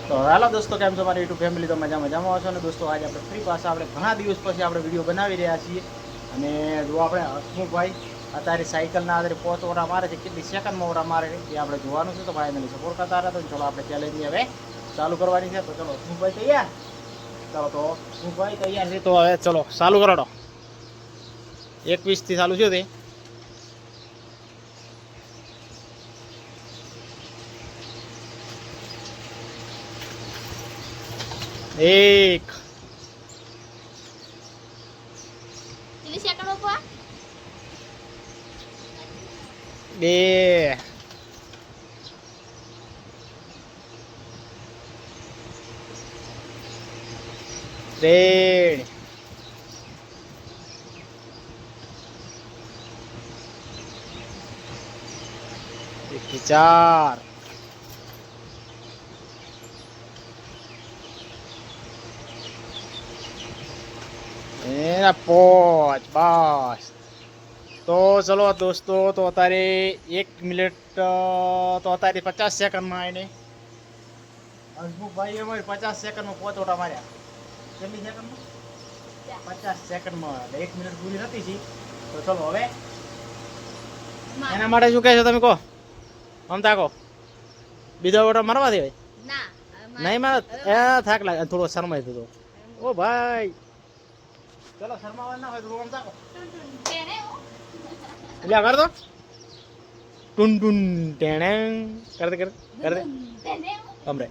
તો હાલો દોસ્તો, કેમ છો મારી યુટ્યુબ ફેમિલી? તો મજામાં આવશો ને દોસ્તો. આજે આપણે ફ્રી પાછા આપણે ઘણા દિવસ પછી આપણે વિડીયો બનાવી રહ્યા છીએ. અને જો આપણે હસમુખભાઈ અત્યારે સાયકલના આધારે 5 ઓરા મારે છે, કેટલી સેકન્ડમાં ઓરા મારે છે એ આપણે જોવાનું છે. તો ફાઇનલી સપોર્ટ કરતા રહ્યા. તો ચલો આપણે ચેલેન્જની હવે ચાલુ કરવાની છે. તો ચલો હસમુખભાઈ તૈયાર? ચાલો તો હસમુખભાઈ તૈયાર છે. તો હવે ચલો ચાલુ કરાડો. 21 થી ચાલુ થયું તે. એક બે ત્રણ ચાર એના 5 બસ. તો ચલો દોસ્તો, તો અત્યારે 1 મિનિટ તો અત્યારે 50 સેકન્ડમાં આવીને હસમુખભાઈ અમારે 50 સેકન્ડમાં 5 ઓટા માર્યા. કેટલી સેકન્ડમાં? 50 સેકન્ડમાં. 1 મિનિટ પૂરી નથી સી. તો ચલો હવે એના માટે શું કહે છો તમે? કહો. આમ તાકો બીજો ઓટો મારવા દે નહીં મારે. થાક લાગે, થોડો શરમાય થતો. ઓ ભાઈ ચલો શરમાવા ના હોય તો આમ તાકો એટલે કર દો. ટુન ટુન ટેણે કર દે હમરે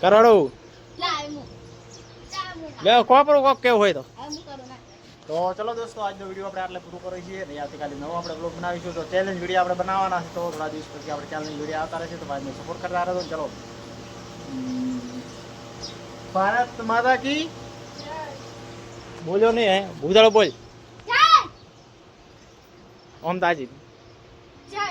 કરાડો લે કોપરો કોક કેવું હોય તો ચલો દોસ્તો, આજનો વિડીયો આપણે આટલે પૂરું કરીએ છીએ. અને આવતીકાલે નવો આપણે બ્લોગ બનાવીશું. તો ચેલેન્જ વિડીયો આપણે બનાવવાના છે. તો થોડા દિવસ પછી આપણે ચેલેન્જ વિડીયો આવતા રહેશે. તો ભાઈને સપોર્ટ કરતા રહેજો. ચલો, ભારત માતા કી બોલ્યો નહીં હે ભૂદાળો બોલ. ઓમ તાજી જય.